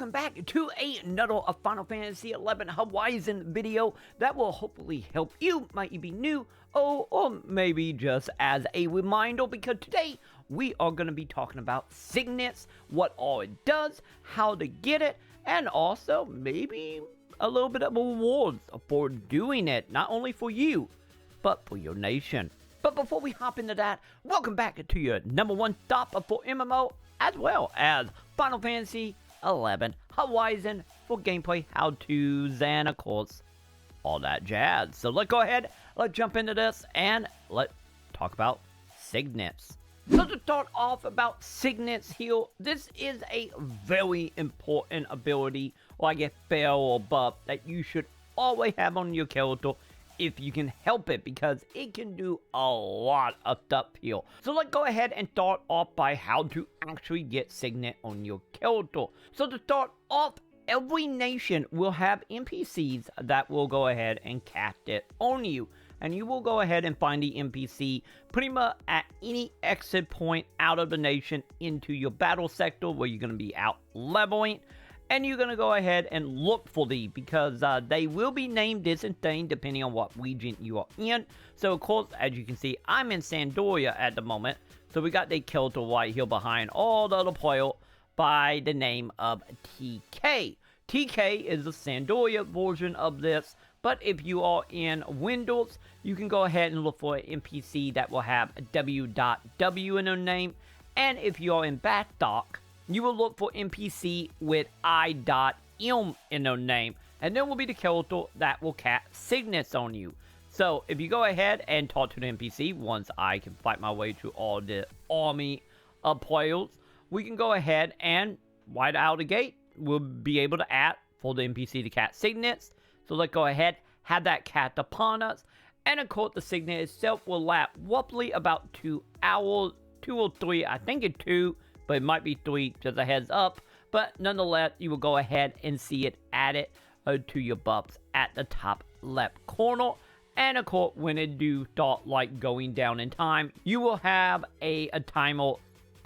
welcome back to another Final Fantasy XI Horizon video that will hopefully help you, might you be new, or maybe just as a reminder, because today we are going to be talking about signets, what all it does, how to get it, and also maybe a little bit of rewards for doing it, not only for you, but for your nation. But before we hop into that, welcome back to your #1 stop for MMO, as well as Final Fantasy XI Horizon for gameplay, how-tos, and of course, all that jazz. So let's go ahead, let's jump into this, and let's talk about signets. So to start off about signets here, this is a very important ability, or I guess spell or buff, that you should always have on your character if you can help it, because it can do a lot of stuff here. So let's go ahead and start off by how to actually get signet on your character. So to start off, every nation will have NPCs that will go ahead and cast it on you. And you will go ahead and find the NPC pretty much at any exit point out of the nation into your battle sector where you're going to be out leveling. And you're going to go ahead and look for these, because they will be named different things depending on what region you are in. So, of course, as you can see, I'm in Sandoria at the moment. So, we got the character right here behind all the other players by the name of TK. TK is the Sandoria version of this. But if you are in Windows, you can go ahead and look for an NPC that will have a W.W in their name. And if you are in Backdock, you will look for NPC with I.M in their name, and then will be the character that will cast signets on you. So if you go ahead and talk to the NPC, once I can fight my way to all the army of players, we can go ahead and right out of the gate, we'll be able to add for the NPC to cast signets. So let's go ahead, have that cast upon us, and of course the signet itself will last roughly about 2 hours, 2 or 3, I think it's 2, but it might be 3, just a heads up. But nonetheless, you will go ahead and see it added to your buffs at the top left corner. And of course, when it do start like going down in time, you will have a timer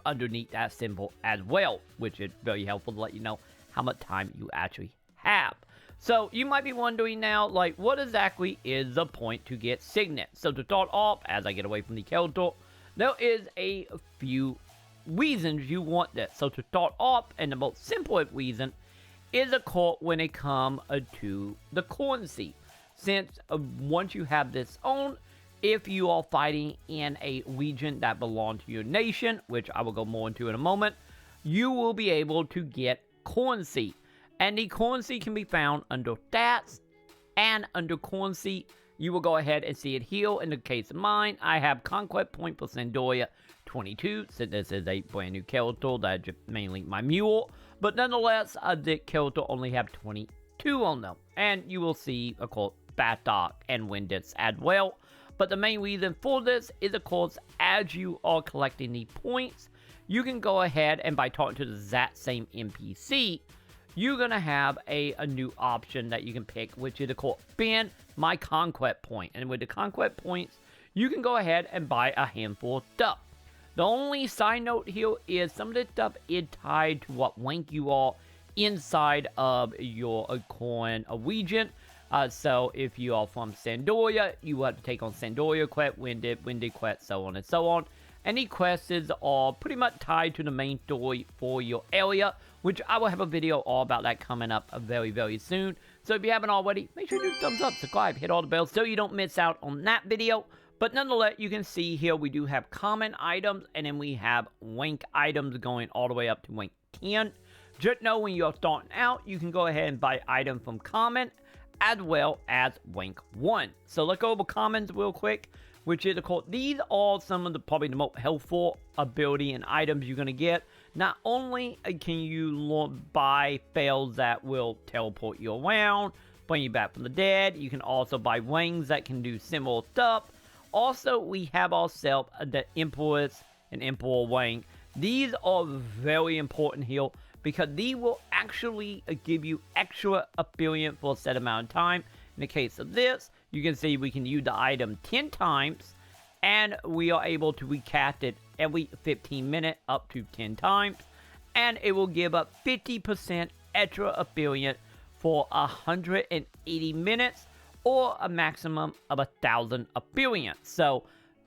underneath that symbol as well, which is very helpful to let you know how much time you actually have. So you might be wondering now, like, what exactly is the point to get signet? So to start off, as I get away from the character, there is a few reasons you want this. So to start off, and the most simplest reason is of course when it comes to the currency. Since once you have this on, if you are fighting in a region that belongs to your nation, which I will go more into in a moment, you will be able to get currency. And the currency can be found under stats and under currency. You will go ahead and see it here. In the case of mine, I have Conquest Point for Sandoria 22, so this is a brand new character that's just mainly my mule, but nonetheless, the character only have 22 on them, and you will see, of course, Backdock and Windits as well. But the main reason for this is, of course, as you are collecting the points, you can go ahead and by talking to the exact same NPC, you're going to have a new option that you can pick, which is called spend my Conquest Point. And with the Conquest Points, you can go ahead and buy a handful of stuff. The only side note here is some of this stuff is tied to what rank you are inside of your coin region. So if you are from Sandoria, you will have to take on Sandoria quest, Winded quest, so on and so on. Any quests are pretty much tied to the main story for your area, which I will have a video all about that coming up very, very soon. So if you haven't already, make sure to do thumbs up, subscribe, hit all the bells so you don't miss out on that video. But nonetheless, you can see here we do have common items, and then we have rank items going all the way up to rank 10. Just know when you're starting out, you can go ahead and buy items from common as well as rank 1. So let's go over commons real quick, which is, of course, these are some of the probably the most helpful ability and items you're going to get. Not only can you buy spells that will teleport you around, bring you back from the dead, you can also buy wings that can do similar stuff. Also, we have ourselves the Empress and Emperor Wing. These are very important here because these will actually give you extra experience for a set amount of time. In the case of this, you can see we can use the item 10 times, and we are able to recast it every 15 minutes up to 10 times, and it will give up 50% extra affiliate for 180 minutes or a maximum of 1,000 affiliates. So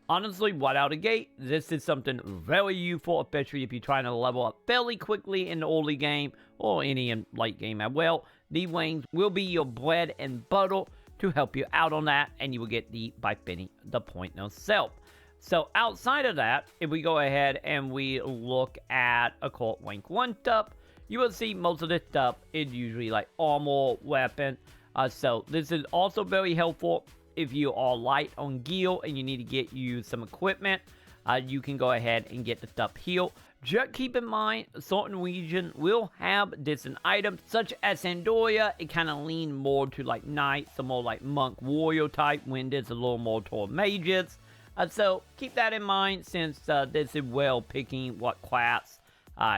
honestly, right out of the gate, this is something very useful, especially if you're trying to level up fairly quickly in the early game or any in late game as well. These wings will be your bread and butter to help you out on that, and you will get by spending the point itself. So outside of that, if we go ahead and we look at a court rank 1 stuff, you will see most of this stuff is usually like armor, weapon. So this is also very helpful if you are light on gear and you need to get you some equipment. You can go ahead and get the stuff here. Just keep in mind, certain regions will have different items, such as Sandoria. It kind of lean more to like knights, some more like monk warrior type, when there's a little more toward mages. So keep that in mind, since this is well picking what class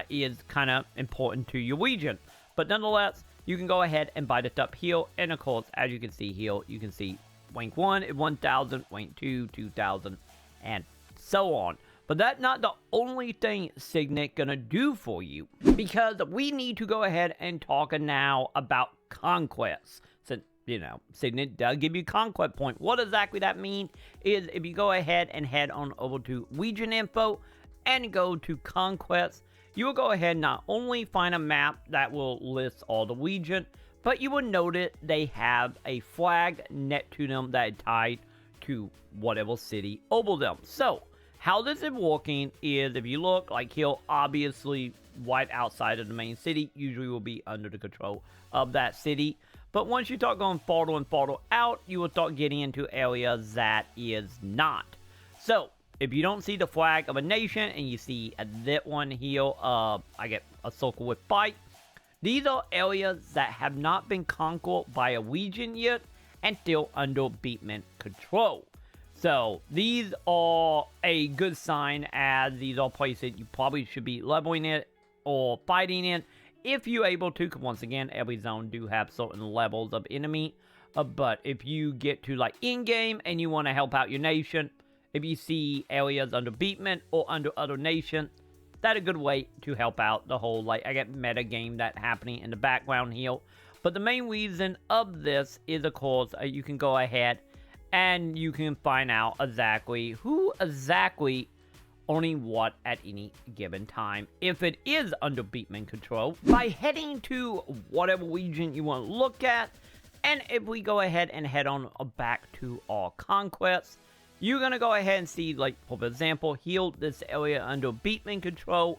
is kind of important to your region. But nonetheless, you can go ahead and buy the stuff here, and of course, as you can see here, you can see rank 1 is 1,000, rank 2, 2,000, and so on. But that's not the only thing Signet gonna do for you, because we need to go ahead and talk now about conquests. Since, you know, Signet does give you conquest point. What exactly that means is if you go ahead and head on over to region info and go to conquest, you will go ahead and not only find a map that will list all the region, but you will notice they have a flag next to them that is tied to whatever city over them. So how this is working is, if you look like here, obviously right outside of the main city usually will be under the control of that city. But once you start going farther and farther out, you will start getting into areas that is not. So if you don't see the flag of a nation and you see that one here, I get a circle with fight. These are areas that have not been conquered by a region yet and still under beatment control. So these are a good sign, as these are places you probably should be leveling it or fighting in if you're able to. Because once again, every zone do have certain levels of enemy. But if you get to like in-game and you want to help out your nation, if you see areas under beatment or under other nations, that's a good way to help out the whole, like, I get meta game that happening in the background here. But the main reason of this is, of course, you can go ahead and you can find out exactly who exactly owning what at any given time, if it is under beatment control, by heading to whatever region you want to look at. And if we go ahead and head on back to our conquest, you're going to go ahead and see, like, for example, here, this area under beatment control.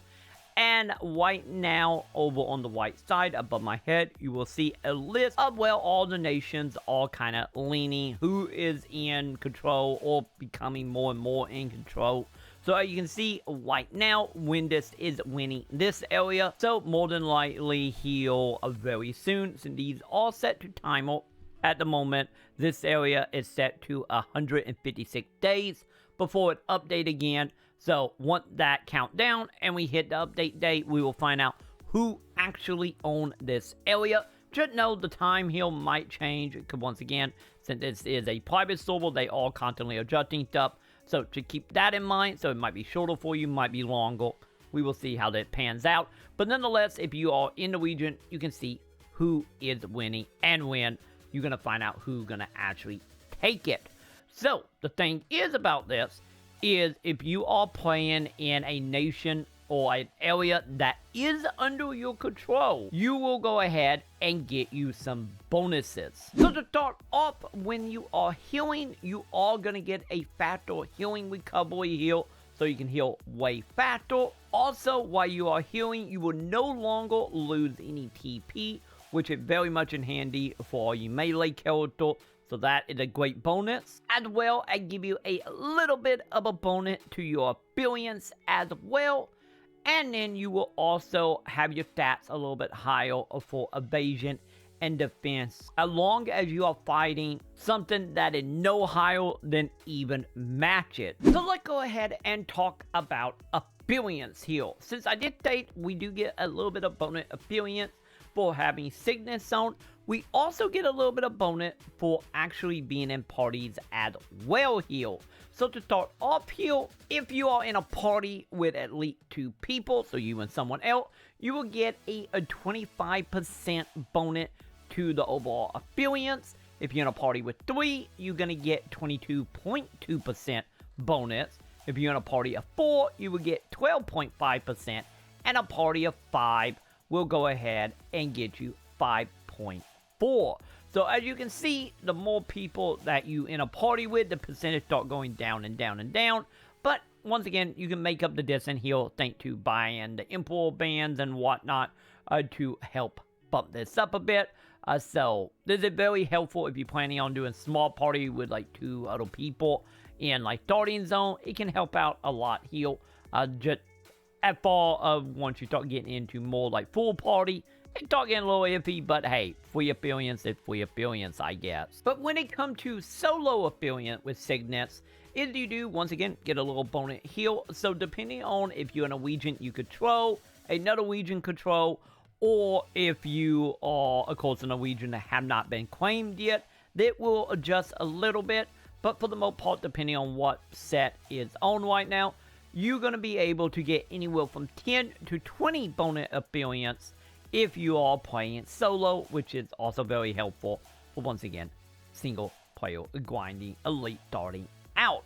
And right now, over on the right side above my head, you will see a list of where all the nations are kind of leaning, who is in control or becoming more and more in control. So you can see right now, Windus is winning this area. So more than likely, here very soon, since these are set to timer. At the moment, this area is set to 156 days before it updates again. So once that count down and we hit the update date, we will find out who actually owns this area. Just know the time here might change, because once again, since this is a private server, they are constantly adjusting stuff. So to keep that in mind, so it might be shorter for you, might be longer. We will see how that pans out. But nonetheless, if you are in the region, you can see who is winning and when. You're going to find out who's going to actually take it. So, the thing is about this is, if you are playing in a nation or an area that is under your control, you will go ahead and get you some bonuses. So to start off, when you are healing, you are going to get a faster healing recovery here, so you can heal way faster. Also, while you are healing, you will no longer lose any TP, which is very much in handy for all you melee character. So that is a great bonus. As well, I give you a little bit of a bonus to your experience as well. And then you will also have your stats a little bit higher for evasion and defense, as long as you are fighting something that is no higher than even match it. So let's go ahead and talk about experience here. Since I did state we do get a little bit of bonus experience, for having Signet on. We also get a little bit of bonus for actually being in parties as well here. So to start off here, if you are in a party with at least 2 people, so you and someone else, you will get a 25% bonus to the overall experience. If you're in a party with 3, you're going to get 22.2% bonus. If you're in a party of 4, you will get 12.5%. And a party of 5 will go ahead and get you 5.4. So as you can see, the more people that you in a party with, the percentage start going down and down and down. But once again, you can make up the distance here thanks to buying the import bands and whatnot to help bump this up a bit. So this is very helpful if you're planning on doing small party with like 2 other people in like starting zone. It can help out a lot here. Just at fall of once you start getting into more like full party, it start getting a little iffy, but hey, free experience is free experience, I guess. But when it comes to solo experience with Signets, is you do, once again, get a little bonus here. So depending on if you're a Norwegian you control, another Norwegian control, or if you are, of course, a Norwegian that have not been claimed yet, that will adjust a little bit. But for the most part, depending on what set is on right now, you're going to be able to get anywhere from 10 to 20 bonus experience if you are playing solo, which is also very helpful for, once again, single player grinding, elite starting out.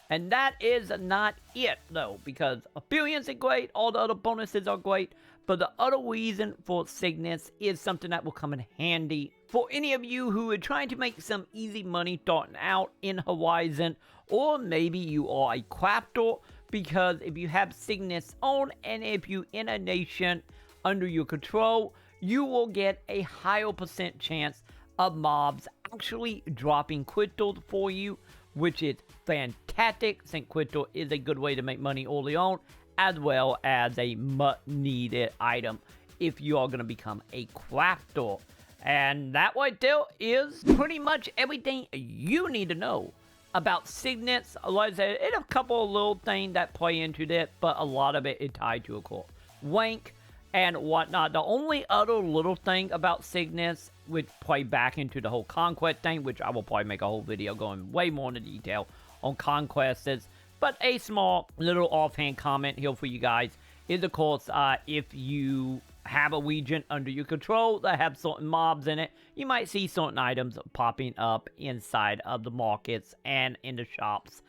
And that is not it, though, because experience is great, all the other bonuses are great, but the other reason for Signets is something that will come in handy for any of you who are trying to make some easy money starting out in Horizon, or maybe you are a crafter, because if you have Signets on, and if you in a nation under your control, you will get a higher % chance of mobs actually dropping crystals for you, which is fantastic, since crystal is a good way to make money early on, as well as a much needed item if you are going to become a crafter. And that right there is pretty much everything you need to know about Signets. Like I said, it's a couple of little things that play into that, but a lot of it is tied to, of course, rank and whatnot. The only other little thing about Signets would play back into the whole Conquest thing, which I will probably make a whole video going way more into detail on Conquests. But a small little offhand comment here for you guys is, of course, if you have a region under your control that have certain mobs in it, you might see certain items popping up inside of the markets and in the shops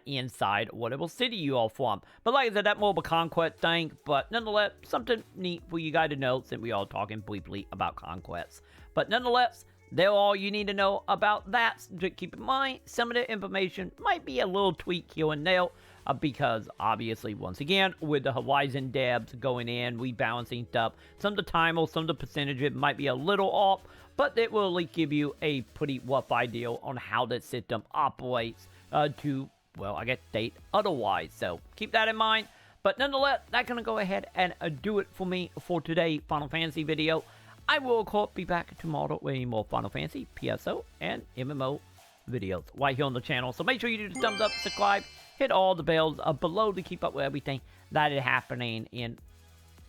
inside whatever city you are from. But like I said, that's more of a Conquest thing, but nonetheless, something neat for you guys to know since we are talking briefly about Conquest. But nonetheless, that's all you need to know about that. Just keep in mind, some of the information might be a little tweak here and there, because obviously, once again, with the Horizon devs going in, rebalancing stuff, some of the time or some of the percentages might be a little off, but it will at least give you a pretty rough idea on how the system operates to, well, I guess, state otherwise. So keep that in mind. But nonetheless, that's going to go ahead and do it for me for today's Final Fantasy video. I will, of course, be back tomorrow with more Final Fantasy, PSO, and MMO videos right here on the channel. So make sure you do the thumbs up, subscribe, hit all the bells below to keep up with everything that is happening in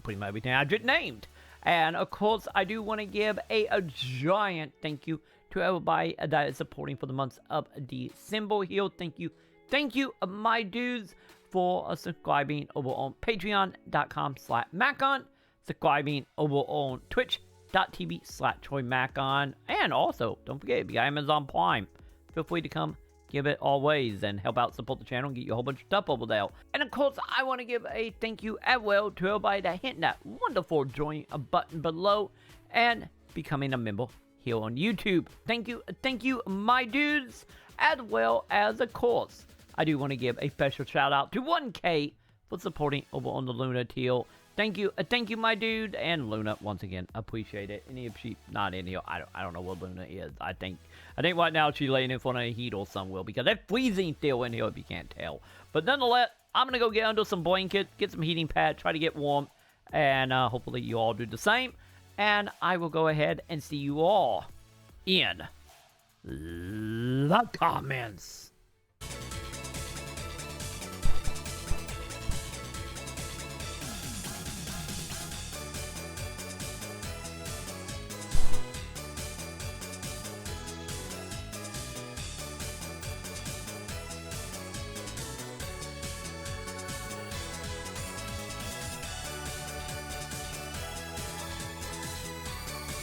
pretty much everything I just named. And, of course, I do want to give a giant thank you to everybody that is supporting for the months of December here. Thank you. Thank you, my dudes, for subscribing over on patreon.com/Maconn, subscribing over on twitch.tv/troymaconn, and also, don't forget, if you got Amazon Prime, feel free to come give it always and help out support the channel and get you a whole bunch of stuff over there. And of course, I want to give a thank you as well to everybody that hit that wonderful join button below and becoming a member here on YouTube. Thank you, my dudes, as well as, of course, I do want to give a special shout out to 1K for supporting over on the Luna tier. Thank you, my dude, and Luna, once again, appreciate it. And if she's not in here, I don't know what Luna is. I think right now she's laying in front of a heater somewhere, because it's freezing still in here if you can't tell. But nonetheless, I'm going to go get under some blankets, get some heating pad, try to get warm, and hopefully you all do the same. And I will go ahead and see you all in the comments.